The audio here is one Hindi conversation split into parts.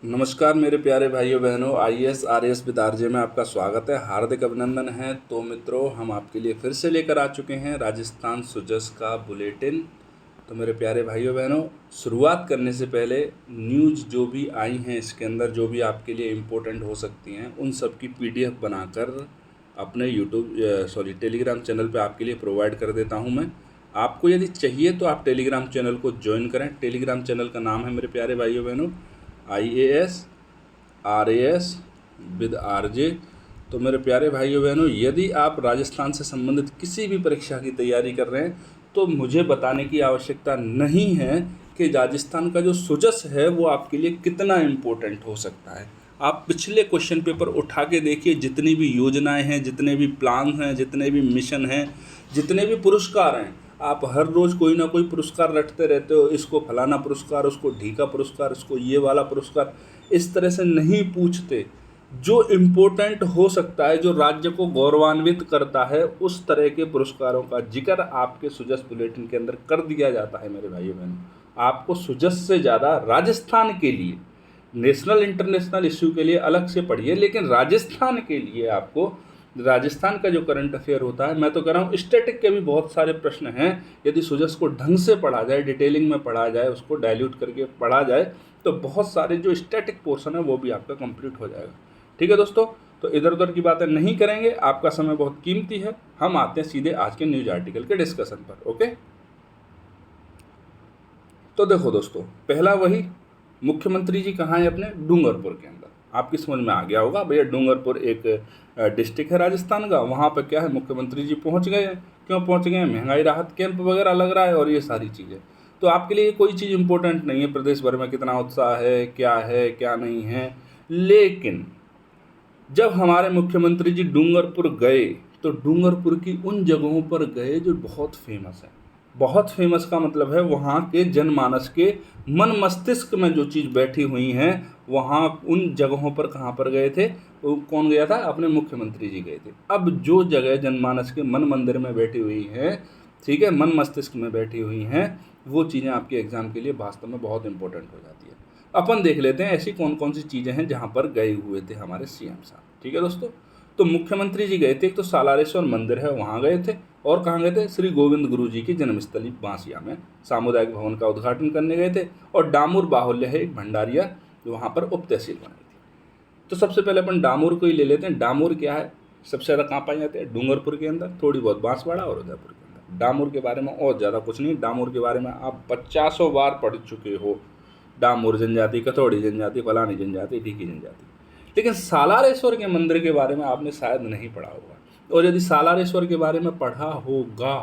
नमस्कार मेरे प्यारे भाइयों बहनों, आईएएस आरएएस विद आरजे में आपका स्वागत है, हार्दिक अभिनंदन है। तो मित्रों, हम आपके लिए फिर से लेकर आ चुके हैं राजस्थान सुजस का बुलेटिन। तो मेरे प्यारे भाइयों बहनों, शुरुआत करने से पहले न्यूज़ जो भी आई हैं, इसके अंदर जो भी आपके लिए इम्पोर्टेंट हो सकती हैं, उन सब की पीडीएफ बनाकर अपने टेलीग्राम चैनल पे आपके लिए प्रोवाइड कर देता हूँ मैं। आपको यदि चाहिए तो आप टेलीग्राम चैनल को ज्वाइन करें। टेलीग्राम चैनल का नाम है मेरे प्यारे भाइयों बहनों आईएएस आरएएस विद आरजे। तो मेरे प्यारे भाइयों बहनों, यदि आप राजस्थान से संबंधित किसी भी परीक्षा की तैयारी कर रहे हैं तो मुझे बताने की आवश्यकता नहीं है कि राजस्थान का जो सुजस है वो आपके लिए कितना इम्पोर्टेंट हो सकता है। आप पिछले क्वेश्चन पेपर उठा के देखिए, जितनी भी योजनाएं हैं, जितने भी प्लान हैं, जितने भी मिशन हैं, जितने भी पुरस्कार हैं, आप हर रोज़ कोई ना कोई पुरस्कार रटते रहते हो। इसको फलाना पुरस्कार, उसको ढीका पुरस्कार, इसको ये वाला पुरस्कार। इस तरह से नहीं पूछते। जो इम्पोर्टेंट हो सकता है, जो राज्य को गौरवान्वित करता है, उस तरह के पुरस्कारों का जिक्र आपके सुजस बुलेटिन के अंदर कर दिया जाता है। मेरे भाइयों बहनों, आपको सुजस से ज़्यादा राजस्थान के लिए, नेशनल इंटरनेशनल इश्यू के लिए अलग से पढ़िए, लेकिन राजस्थान के लिए आपको राजस्थान का जो करंट अफेयर होता है, मैं तो कह रहा हूँ स्टैटिक के भी बहुत सारे प्रश्न हैं। यदि सुजस को ढंग से पढ़ा जाए, डिटेलिंग में पढ़ा जाए, उसको डाइल्यूट करके पढ़ा जाए, तो बहुत सारे जो स्टैटिक पोर्शन है वो भी आपका कंप्लीट हो जाएगा। ठीक है दोस्तों, तो इधर उधर की बातें नहीं करेंगे, आपका समय बहुत कीमती है। हम आते हैं सीधे आज के न्यूज आर्टिकल के डिस्कशन पर। ओके, तो देखो दोस्तों, पहला वही, मुख्यमंत्री जी कहाँ हैं? अपने डूंगरपुर के अंदर। आपकी समझ में आ गया होगा भैया, डूंगरपुर एक डिस्ट्रिक्ट है राजस्थान का। वहाँ पर क्या है, मुख्यमंत्री जी पहुँच गए हैं। क्यों पहुँच गए हैं? महंगाई राहत कैंप वगैरह लग रहा है और ये सारी चीज़ें। तो आपके लिए कोई चीज़ इंपॉर्टेंट नहीं है, प्रदेश भर में कितना उत्साह है क्या नहीं है। लेकिन जब हमारे मुख्यमंत्री जी डूंगरपुर गए, तो डूंगरपुर की उन जगहों पर गए जो बहुत फेमस है। बहुत फेमस का मतलब है वहाँ के जनमानस के मन मस्तिष्क में जो चीज़ बैठी हुई हैं, वहाँ उन जगहों पर कहाँ पर गए थे? वो कौन गया था? अपने मुख्यमंत्री जी गए थे। अब जो जगह जनमानस के मन मंदिर में बैठी हुई हैं, ठीक है, मन मस्तिष्क में बैठी हुई हैं, वो चीज़ें आपके एग्जाम के लिए वास्तव में बहुत इंपॉर्टेंट हो जाती है। अपन देख लेते हैं ऐसी कौन कौन सी चीज़ें हैं जहाँ पर गए हुए थे हमारे सीएम साहब। ठीक है दोस्तों, तो मुख्यमंत्री जी गए थे, एक तो सालारेश्वर मंदिर है वहाँ गए थे, और कहाँ गए थे? श्री गोविंद गुरु जी की जन्मस्थली बांसिया में सामुदायिक भवन का उद्घाटन करने गए थे। और डामूर बाहुल्य है एक भंडारिया, जो वहाँ पर उप तहसील बनाई थी। तो सबसे पहले अपन डामूर को ही ले लेते हैं। डामूर क्या है? सबसे ज़्यादा कहाँ पाए जाते हैं? डूंगरपुर के अंदर, थोड़ी बहुत बांसवाड़ा और उदयपुर के अंदर। डामूर के बारे में और ज़्यादा कुछ नहीं, डामूर के बारे में आप 50 बार पढ़ चुके हो। डामूर जनजाति, कथौड़ी जनजाति, फलानी जनजाति, ढीकी जनजाति। लेकिन सालारेश्वर के मंदिर के बारे में आपने शायद नहीं पढ़ा होगा। और यदि सालारेश्वर के बारे में पढ़ा होगा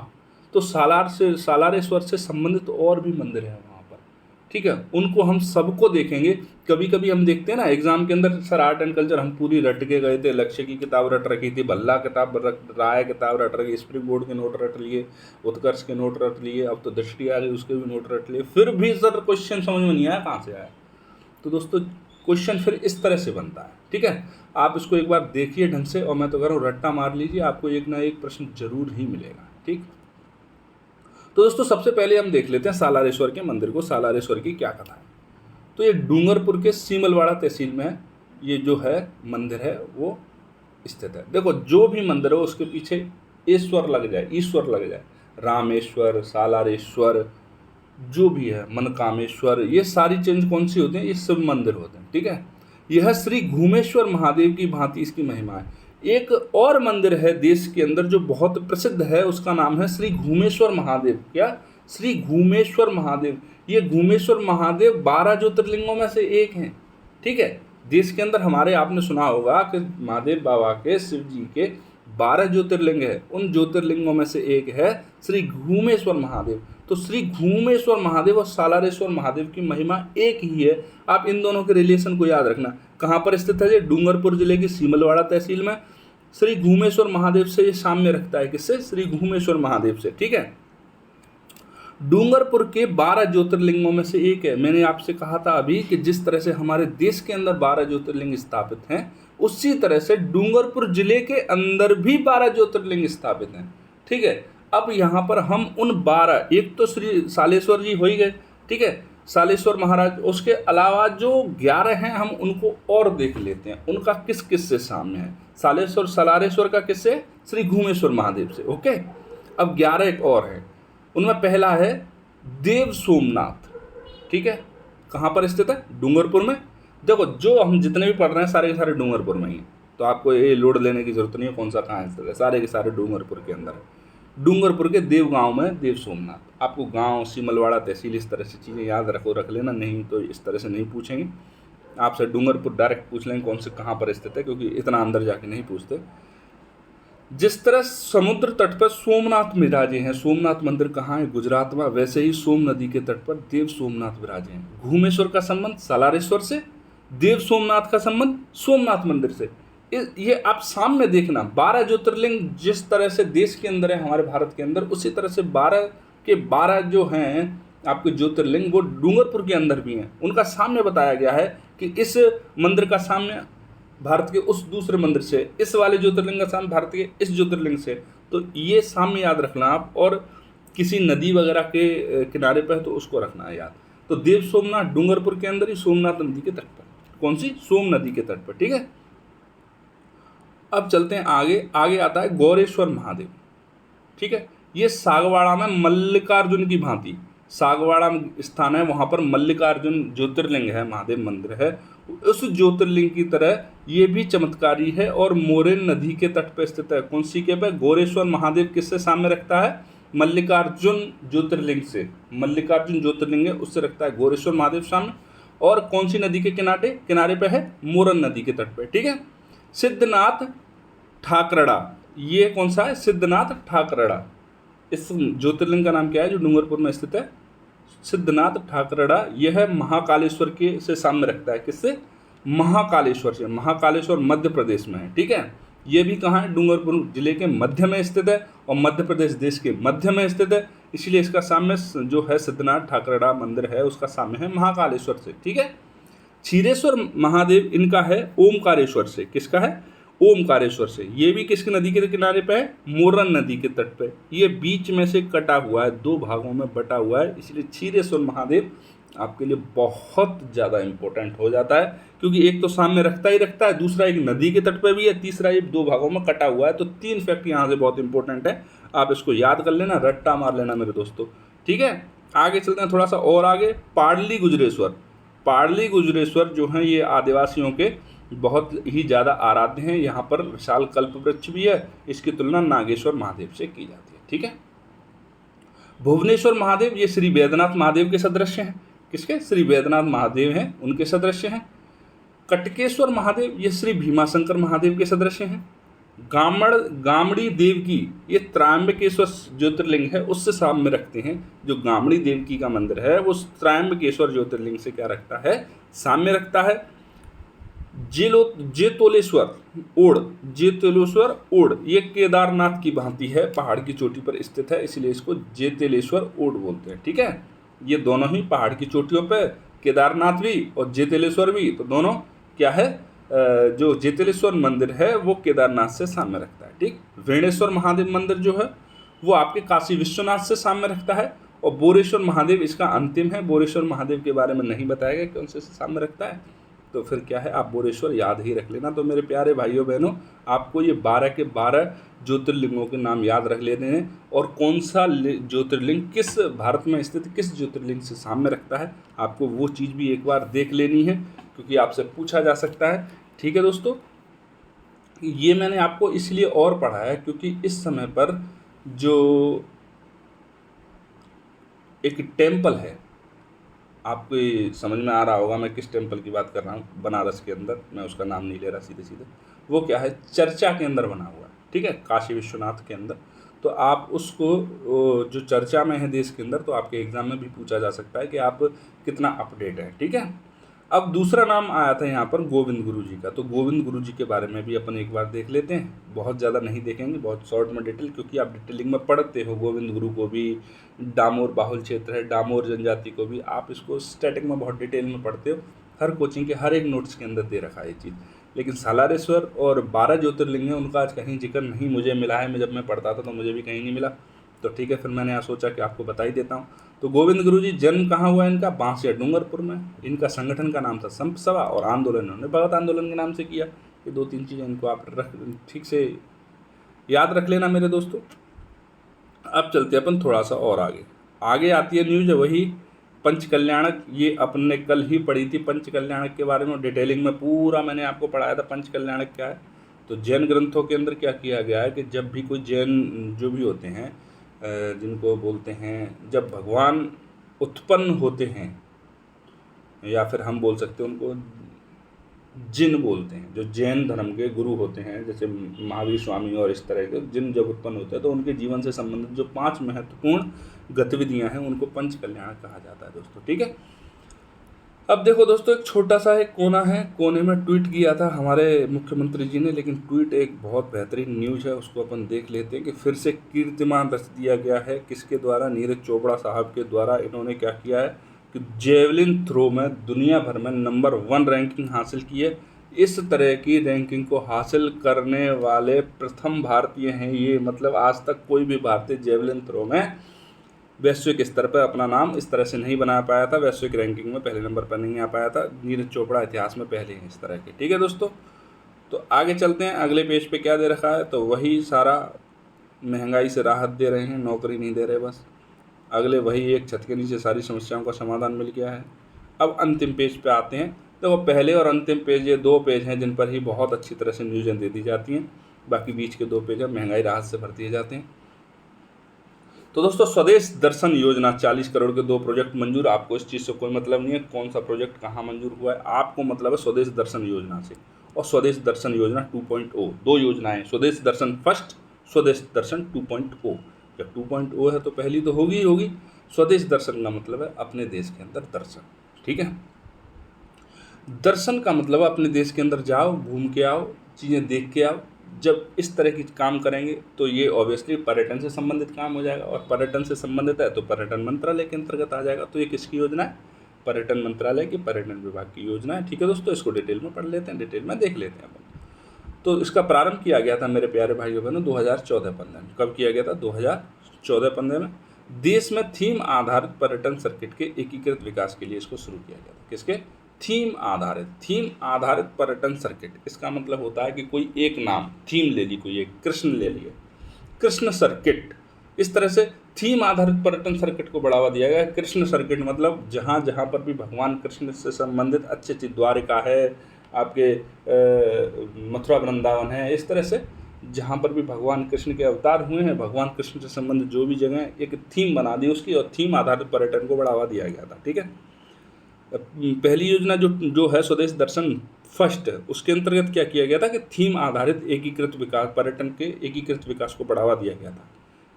तो सालारेश्वर से संबंधित और भी मंदिर हैं वहाँ पर। ठीक है, उनको हम सबको देखेंगे। कभी कभी हम देखते हैं ना एग्जाम के अंदर, सर आर्ट एंड कल्चर हम पूरी रट के गए थे, लक्ष्य की किताब रट रखी थी, भल्ला किताब राय किताब रट रखी, स्प्रिंग बोर्ड के नोट रट लिए, उत्कर्ष के नोट रट लिए, अब तो दृष्टि आ गई उसके भी नोट रट लिए, फिर भी सर क्वेश्चन समझ में नहीं आया कहाँ से आया। तो दोस्तों, क्वेश्चन फिर इस तरह से बनता है। ठीक है, आप इसको एक बार देखिए ढंग से, और मैं तो कह रहा हूँ रट्टा मार लीजिए, आपको एक ना एक प्रश्न जरूर ही मिलेगा। ठीक, तो दोस्तों सबसे पहले हम देख लेते हैं सालारेश्वर के मंदिर को। सालारेश्वर की क्या कथा है? तो ये डूंगरपुर के सीमलवाड़ा तहसील में है, ये जो है मंदिर है वो स्थित है। देखो, जो भी मंदिर है उसके पीछे ईश्वर लग जाए, रामेश्वर, सालारेश्वर, जो भी है, मनकामेश्वर, ये सारी चेंज कौन सी होते हैं? ये सब मंदिर होते हैं। ठीक है, यह श्री घूमेश्वर महादेव की भांति इसकी महिमा है। एक और मंदिर है देश के अंदर जो बहुत प्रसिद्ध है, उसका नाम है श्री घूमेश्वर महादेव। क्या? श्री घूमेश्वर महादेव। ये घूमेश्वर महादेव 12 ज्योतिर्लिंगों में से एक हैं। ठीक है, देश के अंदर हमारे, आपने सुना होगा कि महादेव बाबा के, शिव जी के 12 ज्योतिर्लिंग है, उन ज्योतिर्लिंगों में से एक है श्री घूमेश्वर महादेव। तो श्री घूमेश्वर महादेव और सालारेश्वर महादेव की महिमा एक ही है। आप इन दोनों के रिलेशन को याद रखना। कहाँ पर स्थित है? ये डूंगरपुर जिले की सीमलवाड़ा तहसील में। श्री घूमेश्वर महादेव से ये साम्य रखता है। किससे? श्री घूमेश्वर महादेव से। ठीक है, डूंगरपुर के 12 ज्योतिर्लिंगों में से एक है। मैंने आपसे कहा था अभी कि जिस तरह से हमारे देश के अंदर 12 ज्योतिर्लिंग स्थापित हैं, उसी तरह से डूंगरपुर जिले के अंदर भी 12 ज्योतिर्लिंग स्थापित हैं। ठीक है, अब यहाँ पर हम उन 12, एक तो श्री सालेश्वर जी हो ही गए, ठीक है, सालेश्वर महाराज। उसके अलावा जो 11 हैं हम उनको और देख लेते हैं, उनका किस किस से साम्य है। सालेश्वर सलारेश्वर का किससे? श्री घूमेश्वर महादेव से। ओके, अब 11 एक और है, उनमें पहला है देव सोमनाथ। ठीक है, कहाँ पर स्थित है? डूंगरपुर में। देखो जो हम जितने भी पढ़ रहे हैं सारे के सारे डूंगरपुर में ही हैं, तो आपको ये लोड लेने की जरूरत नहीं है कौन सा कहाँ स्थित है, सारे के सारे डूंगरपुर के अंदर है। डूंगरपुर के देव गांव में देव सोमनाथ। आपको गांव, सिमलवाड़ा, तहसील, इस तरह से चीज़ें याद रख लेना, नहीं तो इस तरह से नहीं पूछेंगे आपसे। डूंगरपुर डायरेक्ट पूछ लेंगे कौन से कहाँ पर स्थित है, क्योंकि इतना अंदर जाके नहीं पूछते। जिस तरह समुद्र तट पर सोमनाथ विराजे हैं, सोमनाथ मंदिर कहाँ है? गुजरात में, वैसे ही सोम नदी के तट पर देव सोमनाथ विराजे हैं। घूमेश्वर का संबंध सलारेश्वर से, देव सोमनाथ का संबंध सोमनाथ मंदिर से। ये आप सामने देखना, 12 ज्योतिर्लिंग जिस तरह से देश के अंदर है हमारे भारत के अंदर, उसी तरह से 12 के 12 जो हैं आपके ज्योतिर्लिंग वो डूंगरपुर के अंदर भी हैं। उनका साम्य बताया गया है कि इस मंदिर का साम्य भारत के उस दूसरे मंदिर से, इस वाले ज्योतिर्लिंग का साम्य भारत के इस ज्योतिर्लिंग से। तो ये साम्य याद रखना आप, और किसी नदी वगैरह के किनारे पर है तो उसको रखना है याद। तो देव सोमनाथ डूंगरपुर के अंदर ही, सोमनाथ नदी के तट पर। कौन सी? सोम नदी के तट पर। ठीक है, अब चलते हैं आगे। आगे आता है गौरेश्वर महादेव। ठीक है, ये सागवाड़ा में मल्लिकार्जुन की भांति, सागवाड़ा स्थान है, वहाँ पर मल्लिकार्जुन ज्योतिर्लिंग है, महादेव मंदिर है। उस ज्योतिर्लिंग की तरह ये भी चमत्कारी है और मोरेन नदी के तट पर स्थित है। कौन सी के पे? गौरेश्वर महादेव किससे साम्य रखता है? मल्लिकार्जुन ज्योतिर्लिंग से। मल्लिकार्जुन ज्योतिर्लिंग है उससे रखता है गौरेश्वर महादेव साम्य। और कौन सी नदी के किनारे पे है? मोरन नदी के तट पे। ठीक है, सिद्धनाथ ठाकरड़ा, ये कौन सा है? सिद्धनाथ ठाकरड़ा। इस ज्योतिर्लिंग का नाम क्या है जो डूंगरपुर में स्थित है? सिद्धनाथ ठाकरड़ा। यह महाकालेश्वर के से सामने रखता है। किससे? महाकालेश्वर से। महाकालेश्वर मध्य प्रदेश में है। ठीक है, ये भी कहाँ है? डूंगरपुर जिले के मध्य में स्थित है, और मध्य प्रदेश देश के मध्य में स्थित है, इसलिए इसका साम्य जो है सिद्धनाथ ठाकरड़ा मंदिर है उसका साम्य है महाकालेश्वर से। ठीक है, क्षीरेश्वर महादेव इनका है ओमकारेश्वर से। किसका है? ओमकारेश्वर से। ये भी किसकी नदी के किनारे पे है? मोरन नदी के तट पे। ये बीच में से कटा हुआ है, 2 भागों में बटा हुआ है, इसलिए क्षीरेश्वर महादेव आपके लिए बहुत ज़्यादा इंपॉर्टेंट हो जाता है, क्योंकि एक तो सामने रखता ही रखता है, दूसरा एक नदी के तट पे भी है, तीसरा ये 2 भागों में कटा हुआ है। तो 3 फैक्ट यहाँ से बहुत इंपॉर्टेंट है, आप इसको याद कर लेना, रट्टा मार लेना मेरे दोस्तों। ठीक है, आगे चलते हैं थोड़ा सा और आगे। पाडली गुजरेश्वर। पाडली गुजरेश्वर जो हैं ये आदिवासियों के बहुत ही ज़्यादा आराध्य हैं। यहाँ पर विशाल कल्प वृक्ष भी है, इसकी तुलना नागेश्वर महादेव से की जाती है। ठीक है, भुवनेश्वर महादेव ये श्री वैद्यनाथ महादेव के सदृश हैं। किसके? श्री वैद्यनाथ महादेव हैं, उनके सदृश हैं। कटकेश्वर महादेव ये श्री भीमाशंकर महादेव के सदृश हैं। गामड़ी देवकी ये त्रयंबकेश्वर ज्योतिर्लिंग है उससे साम्य रखते हैं। जो गामड़ी देवकी का मंदिर है वो त्रयंबकेश्वर ज्योतिर्लिंग से क्या रखता है? साम्य रखता है। जेतोलेश्वर ओड ये केदारनाथ की भांति है, पहाड़ की चोटी पर स्थित है, इसलिए इसको जेतेलेश्वर ओड बोलते हैं। ठीक है, ये दोनों ही पहाड़ की चोटियों पे, केदारनाथ भी और जेतेलेश्वर भी, तो दोनों क्या है? जो जेतेलेश्वर मंदिर है वो केदारनाथ से साम्य रखता है। ठीक, वेणेश्वर महादेव मंदिर जो है वो आपके काशी विश्वनाथ से साम्य रखता है, और बोरेश्वर महादेव इसका अंतिम है। बोरेश्वर महादेव के बारे में नहीं बताया गया कि उनसे साम्य रखता है, तो फिर क्या है, आप बोरेश्वर याद ही रख लेना। तो मेरे प्यारे भाइयों बहनों, आपको ये 12 के 12 ज्योतिर्लिंगों के नाम याद रख लेने हैं, और कौन सा ज्योतिर्लिंग किस भारत में स्थित किस ज्योतिर्लिंग से साम्य रखता है, आपको वो चीज़ भी एक बार देख लेनी है, क्योंकि आपसे पूछा जा सकता है। ठीक है दोस्तों, ये मैंने आपको इसलिए और पढ़ाया क्योंकि इस समय पर जो एक टेम्पल है, आपको समझ में आ रहा होगा मैं किस टेम्पल की बात कर रहा हूँ, बनारस के अंदर, मैं उसका नाम नहीं ले रहा सीधे सीधे, वो क्या है? चर्चा के अंदर बना हुआ है। ठीक है, काशी विश्वनाथ के अंदर। तो आप उसको जो चर्चा में है देश के अंदर, तो आपके एग्जाम में भी पूछा जा सकता है कि आप कितना अपडेट है। ठीक है, अब दूसरा नाम आया था यहाँ पर गोविंद गुरु जी का, तो गोविंद गुरु जी के बारे में भी अपन एक बार देख लेते हैं। बहुत ज़्यादा नहीं देखेंगे, बहुत शॉर्ट में डिटेल, क्योंकि आप डिटेलिंग में पढ़ते हो। गोविंद गुरु को भी डामोर बाहुल क्षेत्र है, डामोर जनजाति को भी आप इसको स्टैटिक में बहुत डिटेल में पढ़ते हो। हर कोचिंग के हर एक नोट्स के अंदर दे रखा है ये चीज़। लेकिन सालारेश्वर और 12 ज्योतिर्लिंग हैं, उनका आज कहीं जिक्र नहीं मुझे मिला है। जब मैं पढ़ता था तो मुझे भी कहीं नहीं मिला, तो ठीक है, फिर मैंने यहाँ सोचा कि आपको बता ही देता हूँ। तो गोविंद गुरु जी जन्म कहाँ हुआ इनका? बांसिया डूंगरपुर में। इनका संगठन का नाम था संत सभा और आंदोलन इन्होंने भगत आंदोलन के नाम से किया। ये 2-3 चीज़ें इनको आप ठीक से याद रख लेना मेरे दोस्तों। अब चलते अपन थोड़ा सा और आगे आती है न्यूज वही पंचकल्याणक। ये अपने कल ही पढ़ी थी पंचकल्याणक के बारे में, डिटेलिंग में पूरा मैंने आपको पढ़ाया था पंचकल्याणक क्या है। तो जैन ग्रंथों के अंदर क्या किया गया है कि जब भी कोई जैन जो भी होते हैं जिनको बोलते हैं, जब भगवान उत्पन्न होते हैं या फिर हम बोल सकते हैं उनको जिन बोलते हैं, जो जैन धर्म के गुरु होते हैं जैसे महावीर स्वामी और इस तरह के जिन जब उत्पन्न होते हैं तो उनके जीवन से संबंधित जो 5 महत्वपूर्ण गतिविधियां हैं उनको पंच कल्याण कहा जाता है दोस्तों। ठीक है, अब देखो दोस्तों एक छोटा सा एक कोना है, कोने में ट्वीट किया था हमारे मुख्यमंत्री जी ने, लेकिन ट्वीट एक बहुत बेहतरीन न्यूज़ है, उसको अपन देख लेते हैं कि फिर से कीर्तिमान रच दिया गया है। किसके द्वारा? नीरज चोपड़ा साहब के द्वारा। इन्होंने क्या किया है कि जेवलिन थ्रो में दुनिया भर में नंबर 1 रैंकिंग हासिल की है। इस तरह की रैंकिंग को हासिल करने वाले प्रथम भारतीय हैं ये, मतलब आज तक कोई भी भारतीय जेवलिन थ्रो में वैश्विक स्तर पर अपना नाम इस तरह से नहीं बना पाया था, वैश्विक रैंकिंग में पहले नंबर पर नहीं आ पाया था। नीरज चोपड़ा इतिहास में पहले हैं इस तरह के। ठीक है दोस्तों, तो आगे चलते हैं। अगले पेज पे क्या दे रखा है? तो वही सारा महंगाई से राहत दे रहे हैं, नौकरी नहीं दे रहे बस। अगले वही एक छत के नीचे सारी समस्याओं का समाधान मिल गया है। अब अंतिम पेज पे आते हैं। तो पहले और अंतिम पेज, ये 2 पेज हैं जिन पर ही बहुत अच्छी तरह से न्यूज़ें दे दी जाती हैं। बाकी बीच के 2 पेज हैं महंगाई राहत से भर दिए जाते हैं। तो दोस्तों स्वदेश दर्शन योजना 40 करोड़ के 2 प्रोजेक्ट मंजूर। आपको इस चीज़ से कोई मतलब नहीं है कौन सा प्रोजेक्ट कहाँ मंजूर हुआ है, आपको मतलब है स्वदेश दर्शन योजना से और स्वदेश दर्शन योजना 2.0। 2 योजनाएं, स्वदेश दर्शन फर्स्ट, स्वदेश दर्शन 2.0। जब 2.0 है तो पहली तो होगी ही होगी। स्वदेश दर्शन का मतलब है अपने देश के अंदर दर्शन। ठीक है, दर्शन का मतलब अपने देश के अंदर जाओ, घूम के आओ, चीज़ें देख के आओ। जब इस तरह की काम करेंगे तो ये ऑब्वियसली पर्यटन से संबंधित काम हो जाएगा, और पर्यटन से संबंधित है तो पर्यटन मंत्रालय के अंतर्गत आ जाएगा। तो ये किसकी योजना है? पर्यटन मंत्रालय की, पर्यटन विभाग की योजना है। ठीक है दोस्तों, इसको डिटेल में पढ़ लेते हैं, डिटेल में देख लेते हैं अपन। तो इसका प्रारंभ किया गया था मेरे प्यारे भाइयों बहनों 2014-15 में। कब किया गया था? 2014-15 में। देश में थीम आधारित पर्यटन सर्किट के एकीकृत विकास के लिए इसको शुरू किया गया था। किसके? थीम आधारित पर्यटन सर्किट। इसका मतलब होता है कि कोई एक नाम थीम ले ली, कोई एक कृष्ण ले लिए, कृष्ण सर्किट। इस तरह से थीम आधारित पर्यटन सर्किट को बढ़ावा दिया गया। कृष्ण सर्किट मतलब जहाँ जहाँ पर भी भगवान कृष्ण से संबंधित अच्छी द्वारिका है, आपके मथुरा वृंदावन है, इस तरह से जहाँ पर भी भगवान कृष्ण के अवतार हुए हैं, भगवान कृष्ण से संबंधित जो भी जगह एक थीम बना दी उसकी, और थीम आधारित पर्यटन को बढ़ावा दिया गया था। ठीक है, पहली योजना जो है स्वदेश दर्शन फर्स्ट, उसके अंतर्गत क्या किया गया था कि थीम आधारित एकीकृत विकास, पर्यटन के एकीकृत विकास को बढ़ावा दिया गया था।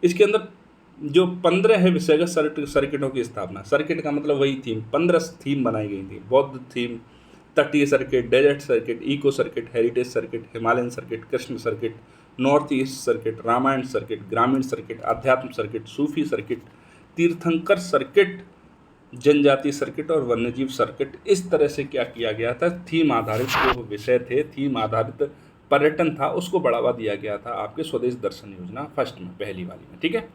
इसके अंदर जो 15 है विषयगत सर्किटों की स्थापना। सर्किट का मतलब वही थीम, 15 थीम बनाई गई थी। बौद्ध थीम, तटीय circuit, desert circuit, eco circuit, heritage circuit, Himalayan circuit, Krishna circuit, north east circuit, Ramayana circuit, ग्रामीण सर्किट, अध्यात्म सर्किट, सूफी सर्किट, तीर्थंकर सर्किट, जनजाति सर्किट और वन्यजीव सर्किट। इस तरह से क्या किया गया था, थीम आधारित जो विषय थे, थीम आधारित पर्यटन था, उसको बढ़ावा दिया गया था आपके स्वदेश दर्शन योजना फर्स्ट में, पहली वाली में। ठीक है,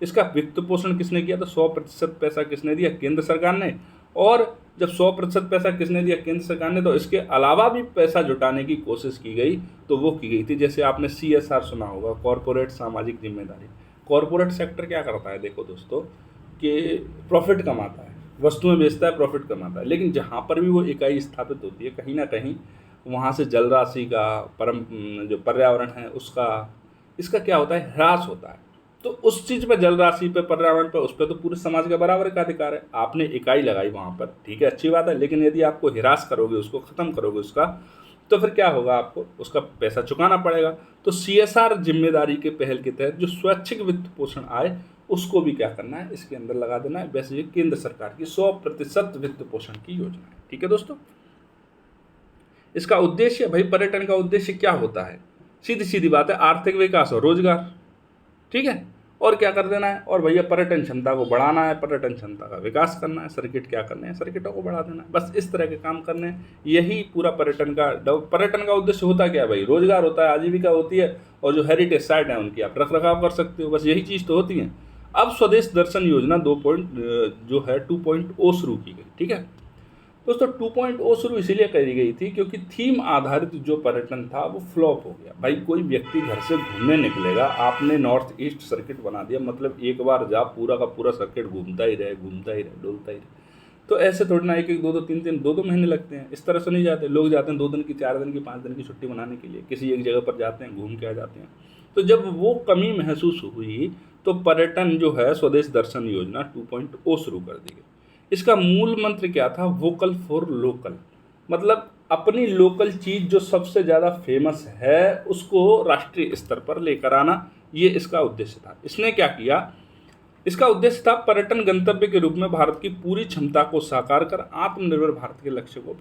इसका वित्त पोषण किसने किया? तो 100% पैसा किसने दिया? केंद्र सरकार ने। और जब 100% पैसा किसने दिया? केंद्र सरकार ने। तो इसके अलावा भी पैसा जुटाने की कोशिश की गई, तो वो की गई थी, जैसे आपने CSR सुना होगा, कॉरपोरेट सामाजिक जिम्मेदारी। कॉरपोरेट सेक्टर क्या करता है? देखो दोस्तों कि प्रॉफिट कमाता है, वस्तुएं बेचता है, प्रॉफिट कमाता है, लेकिन जहाँ पर भी वो इकाई स्थापित होती है कहीं ना कहीं वहाँ से जल राशि का, जो पर्यावरण है उसका, इसका क्या होता है? ह्रास होता है। तो उस चीज़ पर, जल राशि पे, पर्यावरण पे, उस पर तो पूरे समाज का बराबर का अधिकार है। आपने इकाई लगाई वहाँ पर, ठीक है, अच्छी बात है, लेकिन यदि आपको ह्रास करोगे, उसको ख़त्म करोगे उसका, तो फिर क्या होगा? आपको उसका पैसा चुकाना पड़ेगा। तो CSR जिम्मेदारी के पहल के तहत जो स्वैच्छिक वित्त पोषण आए उसको भी क्या करना है? इसके अंदर लगा देना है। वैसे ये केंद्र सरकार की 100% वित्त पोषण की योजना है। ठीक है दोस्तों, इसका उद्देश्य, भाई पर्यटन का उद्देश्य क्या होता है? सीधी सीधी बात है, आर्थिक विकास और रोजगार। ठीक है, और क्या कर देना है? और भैया पर्यटन क्षमता को बढ़ाना है, पर्यटन क्षमता का विकास करना है। सर्किट क्या करने हैं? सर्किटों को बढ़ा देना है। बस इस तरह के काम करने हैं। यही पूरा पर्यटन का उद्देश्य होता क्या है भाई? रोजगार होता है, आजीविका होती है, और जो हेरिटेज साइट है उनकी आप रख रखाव कर सकते हो। बस यही चीज़ तो होती है। अब स्वदेश दर्शन योजना 2.0 शुरू की गई। ठीक है दोस्तों, 2.0 शुरू इसीलिए करी गई थी क्योंकि थीम आधारित जो पर्यटन था वो फ्लॉप हो गया। भाई कोई व्यक्ति घर से घूमने निकलेगा, आपने नॉर्थ ईस्ट सर्किट बना दिया, मतलब एक बार जा पूरा का पूरा सर्किट घूमता ही रहे, डोलता ही रहे। तो ऐसे थोड़ी ना 1-1, 2-2, 3-3, 2-2 महीने लगते हैं। इस तरह से नहीं जाते लोग, जाते हैं 2 दिन की, 4 दिन की, 5 दिन की छुट्टी मनाने के लिए, किसी एक जगह पर जाते हैं, घूम के आ जाते हैं। तो जब वो कमी महसूस हुई तो पर्यटन जो है स्वदेश दर्शन योजना 2.0 शुरू कर दी गई। इसका मूल मंत्र क्या था? वोकल फॉर लोकल, मतलब अपनी लोकल चीज़ जो सबसे ज़्यादा फेमस है उसको राष्ट्रीय स्तर पर लेकर आना, ये इसका उद्देश्य था। इसने क्या किया? इसका उद्देश्य था पर्यटन गंतव्य के रूप में भारत की पूरी क्षमता को साकार कर आत्मनिर्भर भारत के लक्ष्य को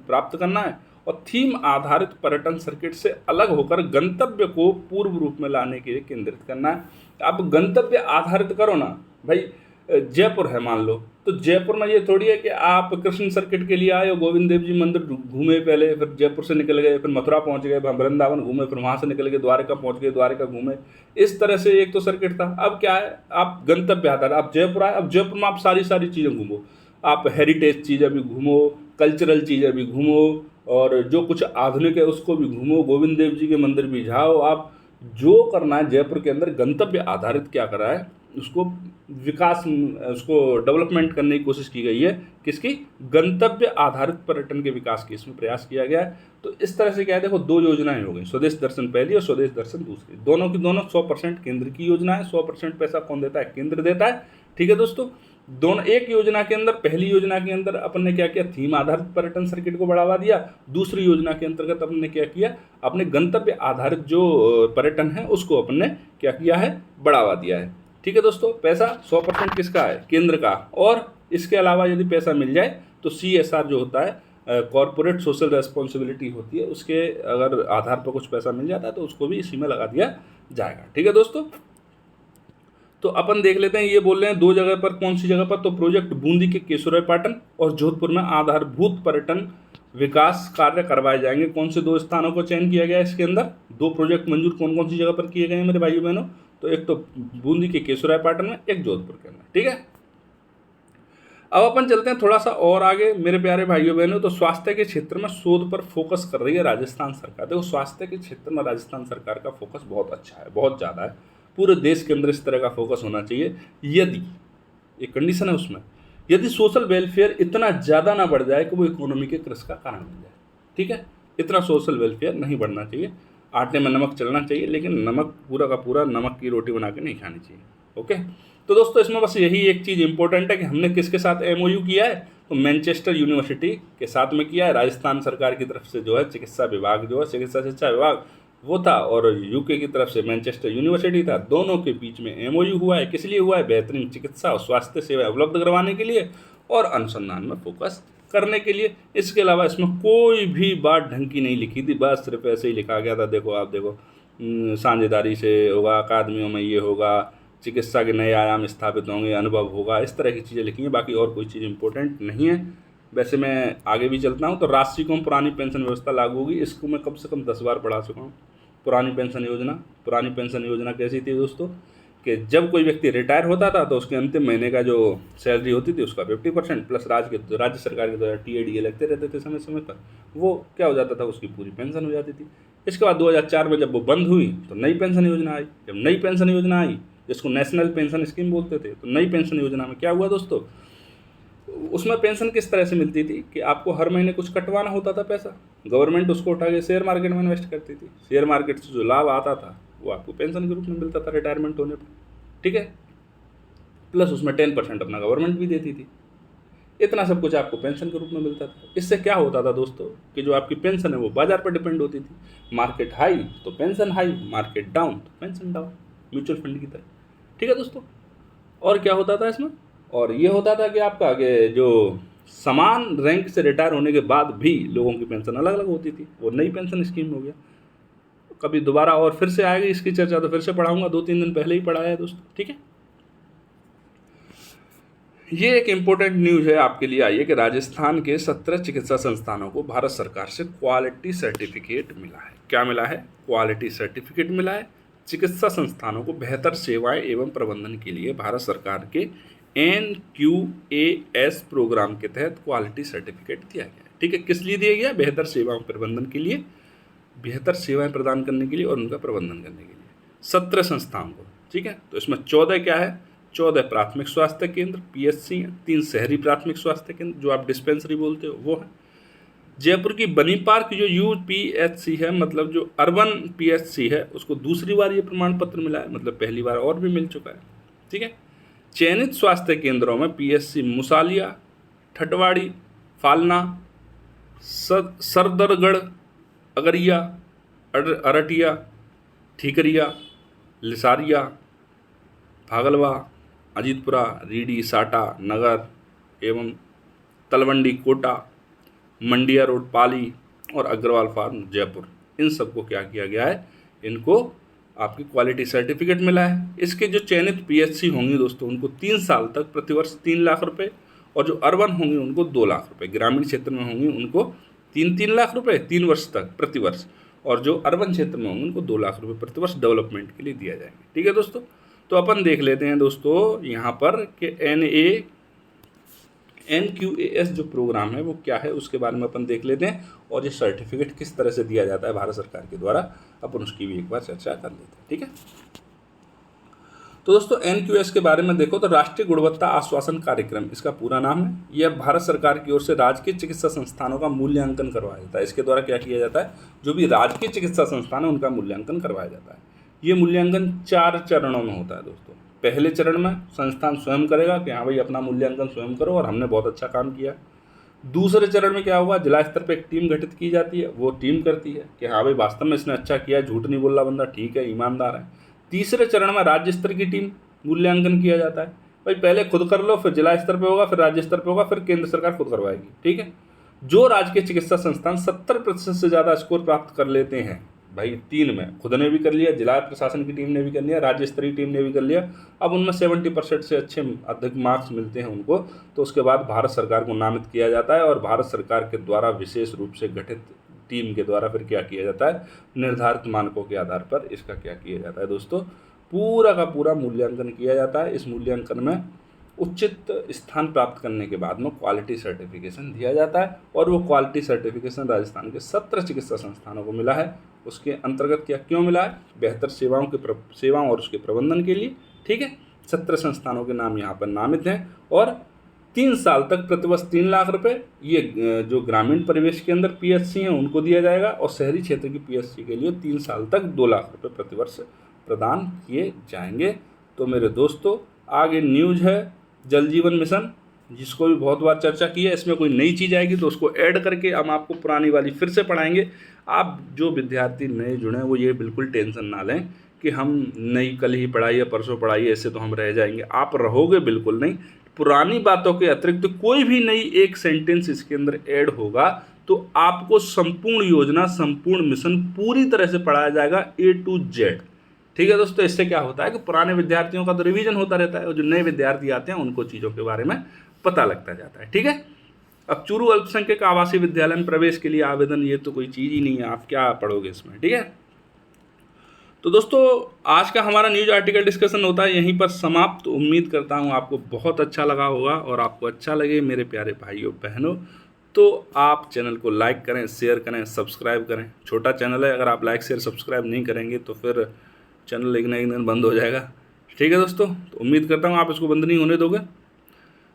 प्राप्त करना है, और थीम आधारित पर्यटन सर्किट से अलग होकर गंतव्य को पूर्व रूप में लाने के लिए केंद्रित करना है। आप गंतव्य आधारित करो ना भाई। जयपुर है मान लो, तो जयपुर में ये थोड़ी है कि आप कृष्ण सर्किट के लिए आए हो, गोविंद देव जी मंदिर घूमे पहले, फिर जयपुर से निकल गए, फिर मथुरा पहुंच गए, फिर वृंदावन घूमे, फिर वहां से निकल गए द्वारका पहुंच गए, द्वारका घूमे। इस तरह से एक तो सर्किट था। अब क्या है, आप गंतव्य आधार, आप जयपुर आए, अब जयपुर में आप सारी चीज़ें घूमो, आप हेरिटेज चीज़ें भी घूमो, कल्चरल चीज़ें भी घूमो, और जो कुछ आधुनिक है उसको भी घूमो, गोविंद देव जी के मंदिर भी जाओ। आप जो करना है जयपुर के अंदर गंतव्य आधारित क्या करा है, उसको विकास, उसको डेवलपमेंट करने की कोशिश की गई है। किसकी? गंतव्य आधारित पर्यटन के विकास की इसमें प्रयास किया गया है। तो इस तरह से क्या है, देखो 2 योजनाएं हो गई, स्वदेश दर्शन पहली और स्वदेश दर्शन दूसरी। दोनों की दोनों 100% केंद्र की योजना है। 100% पैसा कौन देता है? केंद्र देता है। ठीक है दोस्तों, दोनों एक योजना के अंदर, पहली योजना के अंदर अपन ने क्या किया? थीम आधारित पर्यटन सर्किट को बढ़ावा दिया। दूसरी योजना के अंतर्गत अपन ने क्या किया? अपने गंतव्य आधारित जो पर्यटन है उसको अपन ने क्या किया है? बढ़ावा दिया है। ठीक है दोस्तों, पैसा 100% किसका है? केंद्र का। और इसके अलावा यदि पैसा मिल जाए तो CSR जो होता है, कॉर्पोरेट सोशल रेस्पॉन्सिबिलिटी होती है, उसके अगर आधार पर कुछ पैसा मिल जाता है तो उसको भी इसी में लगा दिया जाएगा। ठीक है दोस्तों, तो अपन देख लेते हैं। ये बोल रहे हैं 2 जगह पर, कौन सी जगह पर? तो प्रोजेक्ट बूंदी के केशोरायपाटन और जोधपुर में आधारभूत पर्यटन विकास कार्य करवाए जाएंगे। कौन से 2 स्थानों को चयन किया गया है इसके अंदर? 2 प्रोजेक्ट मंजूर कौन कौन सी जगह पर किए गए हैं मेरे भाइयों बहनों? तो एक तो बूंदी के केशोरायपाटन में, एक जोधपुर के अंदर। ठीक है, अब अपन चलते हैं थोड़ा सा और आगे मेरे प्यारे भाइयों बहनों। तो स्वास्थ्य के क्षेत्र में शोध पर फोकस कर रही है राजस्थान सरकार। देखो स्वास्थ्य के क्षेत्र में राजस्थान सरकार का फोकस बहुत अच्छा है, बहुत ज़्यादा है। पूरे देश के अंदर इस तरह का फोकस होना चाहिए। यदि एक कंडीशन है उसमें, यदि सोशल वेलफेयर इतना ज़्यादा ना बढ़ जाए कि वो इकोनॉमी के क्रश का कारण बन जाए। ठीक है, इतना सोशल वेलफेयर नहीं बढ़ना चाहिए। आटे में नमक चलना चाहिए, लेकिन नमक पूरा का पूरा नमक की रोटी बना के नहीं खानी चाहिए। ओके, तो दोस्तों इसमें बस यही एक चीज़ इंपॉर्टेंट है कि हमने किसके साथ MOU किया है? तो मैनचेस्टर यूनिवर्सिटी के साथ में किया है। राजस्थान सरकार की तरफ से जो है चिकित्सा विभाग, जो है चिकित्सा शिक्षा विभाग वो था, और UK की तरफ से मैनचेस्टर यूनिवर्सिटी था। दोनों के बीच में MOU हुआ है। किस लिए हुआ है? बेहतरीन चिकित्सा और स्वास्थ्य सेवाएं उपलब्ध करवाने के लिए और अनुसंधान में फोकस करने के लिए। इसके अलावा इसमें कोई भी बात ढंग की नहीं लिखी थी, बस सिर्फ ऐसे ही लिखा गया था। देखो आप देखो, साझेदारी से होगा, अकादमियों में ये होगा, चिकित्सा के नए आयाम स्थापित होंगे, अनुभव होगा, इस तरह की चीज़ें लिखी हैं। बाकी और कोई चीज़ इंपॉर्टेंट नहीं है। वैसे मैं आगे भी चलता हूँ। तो राष्ट्रीय एवं पुरानी पेंशन व्यवस्था लागू होगी। इसको मैं कम से कम 10 बार पढ़ा चुका हूँ। पुरानी पेंशन योजना कैसी थी दोस्तों? कि जब कोई व्यक्ति रिटायर होता था तो उसके अंतिम महीने का जो सैलरी होती थी उसका 50% प्लस राज्य सरकार के द्वारा TADA लगते रहते थे समय समय पर, वो क्या हो जाता था? उसकी पूरी पेंशन हो जाती थी। इसके बाद 2004 में जब वो बंद हुई तो नई पेंशन योजना आई। जब नई पेंशन योजना आई, जिसको नेशनल पेंशन स्कीम बोलते थे, तो नई पेंशन योजना में क्या हुआ दोस्तों? उसमें पेंशन किस तरह से मिलती थी कि आपको हर महीने कुछ कटवाना होता था पैसा, गवर्नमेंट उसको उठा के शेयर मार्केट में इन्वेस्ट करती थी। शेयर मार्केट से जो लाभ आता था वो आपको पेंशन के रूप में मिलता था रिटायरमेंट होने पर। ठीक है, प्लस उसमें 10% अपना गवर्नमेंट भी देती थी। इतना सब कुछ आपको पेंशन के रूप में मिलता था। इससे क्या होता था दोस्तों कि जो आपकी पेंशन है वो बाजार पर डिपेंड होती थी। मार्केट हाई तो पेंशन हाई, मार्केट डाउन तो पेंशन डाउन, म्यूचुअल फंड की तरह। ठीक है दोस्तों, और क्या होता था इसमें? और ये होता था कि आपका आगे जो समान रैंक से रिटायर होने के बाद भी लोगों की पेंशन अलग अलग होती थी। वो नई पेंशन स्कीम हो गया। कभी दोबारा और फिर से आएगी इसकी चर्चा तो फिर से पढ़ाऊंगा, 2-3 दिन पहले ही पढ़ाया है दोस्तों। ठीक है, ये एक इम्पोर्टेंट न्यूज़ है आपके लिए। आइए कि राजस्थान के 17 चिकित्सा संस्थानों को भारत सरकार से क्वालिटी सर्टिफिकेट मिला है। क्या मिला है? क्वालिटी सर्टिफिकेट मिला है। चिकित्सा संस्थानों को बेहतर सेवाएं एवं प्रबंधन के लिए भारत सरकार के NQAS प्रोग्राम के तहत क्वालिटी सर्टिफिकेट दिया गया है। ठीक है, किस लिए दिया गया? बेहतर सेवाओं प्रबंधन के लिए, बेहतर सेवाएं प्रदान करने के लिए और उनका प्रबंधन करने के लिए 17 संस्थाओं को। ठीक है, तो इसमें 14 क्या है? 14 प्राथमिक स्वास्थ्य केंद्र PSC हैं, 3 शहरी प्राथमिक स्वास्थ्य केंद्र जो आप डिस्पेंसरी बोलते हो वो है। जयपुर की बनी पार्क जो UPHC है, मतलब जो अर्बन PSC है, उसको दूसरी बार ये प्रमाण पत्र मिला है, मतलब पहली बार और भी मिल चुका है। ठीक है, चयनित स्वास्थ्य केंद्रों में PSC मुसालिया, ठटवाड़ी, फालना, सरदरगढ़, अगरिया, अरटिया, ठीकरिया, लिसारिया, भागलवा, अजीतपुरा, रीडी, साटा, नगर एवं तलवंडी, कोटा, मंडिया रोड, पाली और अग्रवाल फार्म, जयपुर, इन सबको क्या किया गया है? इनको आपकी क्वालिटी सर्टिफिकेट मिला है। इसके जो चयनित PSC होंगी दोस्तों, उनको 3 साल तक प्रतिवर्ष 3 लाख रुपए, और जो अर्बन होंगी उनको 2 लाख रुपए, ग्रामीण क्षेत्र में होंगी उनको 3 लाख रुपए 3 वर्ष तक प्रतिवर्ष, और जो अर्बन क्षेत्र में होंगे उनको 2 लाख रुपए प्रतिवर्ष डेवलपमेंट के लिए दिया जाएंगे। ठीक है दोस्तों, तो अपन देख लेते हैं दोस्तों यहाँ पर कि NQAS जो प्रोग्राम है वो क्या है, उसके बारे में अपन देख लेते हैं, और ये सर्टिफिकेट किस तरह से दिया जाता है भारत सरकार के द्वारा, अपन उसकी भी एक बार चर्चा कर लेते हैं। ठीक है, तो दोस्तों NQAS के बारे में देखो तो राष्ट्रीय गुणवत्ता आश्वासन कार्यक्रम इसका पूरा नाम है। यह भारत सरकार की ओर से राजकीय चिकित्सा संस्थानों का मूल्यांकन करवाया जाता है। इसके द्वारा क्या किया जाता है? जो भी राजकीय चिकित्सा संस्थान है उनका मूल्यांकन करवाया जाता है। ये मूल्यांकन 4 चरणों में होता है दोस्तों। पहले चरण में संस्थान स्वयं करेगा कि हाँ भाई अपना मूल्यांकन स्वयं करो और हमने बहुत अच्छा काम किया। दूसरे चरण में क्या होगा? जिला स्तर पर एक टीम गठित की जाती है, वो टीम करती है कि हाँ भाई वास्तव में इसने अच्छा किया, झूठ नहीं बोल रहा बंदा, ठीक है, ईमानदार है। तीसरे चरण में राज्य स्तर की टीम मूल्यांकन किया जाता है। भाई पहले खुद कर लो, फिर जिला स्तर पे होगा, फिर राज्य स्तर पे होगा, फिर केंद्र सरकार खुद करवाएगी। ठीक है, जो राजकीय चिकित्सा संस्थान 70% से ज़्यादा स्कोर प्राप्त कर लेते हैं, भाई 3 में खुद ने भी कर लिया, जिला प्रशासन की टीम ने भी कर लिया, राज्य स्तरीय टीम ने भी कर लिया, अब उनमें 70% से अधिक मार्क्स मिलते हैं उनको, तो उसके बाद भारत सरकार को नामित किया जाता है, और भारत सरकार के द्वारा विशेष रूप से गठित टीम के द्वारा फिर क्या किया जाता है? निर्धारित मानकों के आधार पर इसका क्या किया जाता है दोस्तों? पूरा का पूरा मूल्यांकन किया जाता है। इस मूल्यांकन में उचित स्थान प्राप्त करने के बाद में क्वालिटी सर्टिफिकेशन दिया जाता है, और वो क्वालिटी सर्टिफिकेशन राजस्थान के 17 चिकित्सा संस्थानों को मिला है। उसके अंतर्गत क्या क्यों मिला है? बेहतर सेवाओं और उसके प्रबंधन के लिए। ठीक है, 17 संस्थानों के नाम यहाँ पर नामित हैं, और 3 साल तक प्रतिवर्ष 3 लाख रुपए ये जो ग्रामीण परिवेश के अंदर PSC हैं उनको दिया जाएगा, और शहरी क्षेत्र की PSC के लिए 3 साल तक 2 लाख रुपए प्रतिवर्ष प्रदान किए जाएंगे। तो मेरे दोस्तों आगे न्यूज़ है जल जीवन मिशन, जिसको भी बहुत बार चर्चा की है। इसमें कोई नई चीज़ आएगी तो उसको ऐड करके हम आपको पुरानी वाली फिर से पढ़ाएंगे। आप जो विद्यार्थी नए जुड़े हैं वो ये बिल्कुल टेंशन ना लें कि हम नई कल ही पढ़ाइए, परसों पढ़ाइए, ऐसे तो हम रह जाएंगे। आप रहोगे बिल्कुल नहीं। पुरानी बातों के अतिरिक्त कोई भी नई एक सेंटेंस इसके अंदर ऐड होगा तो आपको संपूर्ण योजना, संपूर्ण मिशन पूरी तरह से पढ़ाया जाएगा A to Z। ठीक है दोस्तों, इससे क्या होता है कि पुराने विद्यार्थियों का तो रिवीजन होता रहता है, और जो नए विद्यार्थी आते हैं उनको चीज़ों के बारे में पता लगता जाता है। ठीक है, अब चूरू अल्पसंख्यक आवासीय विद्यालय में प्रवेश के लिए आवेदन, ये तो कोई चीज़ ही नहीं है, आप क्या पढ़ोगे इसमें। ठीक है, तो दोस्तों आज का हमारा न्यूज आर्टिकल डिस्कशन होता है यहीं पर समाप्त। उम्मीद करता हूँ आपको बहुत अच्छा लगा होगा, और आपको अच्छा लगे मेरे प्यारे भाइयों बहनों तो आप चैनल को लाइक करें, शेयर करें, सब्सक्राइब करें। छोटा चैनल है, अगर आप लाइक शेयर सब्सक्राइब नहीं करेंगे तो फिर चैनल एक न एक दिन बंद हो जाएगा। ठीक है दोस्तों, तो उम्मीद करता हूँ आप इसको बंद नहीं होने दोगे।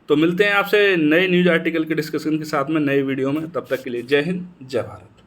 तो मिलते हैं आपसे नए न्यूज आर्टिकल के डिस्कशन के साथ में नए वीडियो में। तब तक के लिए जय हिंद, जय भारत।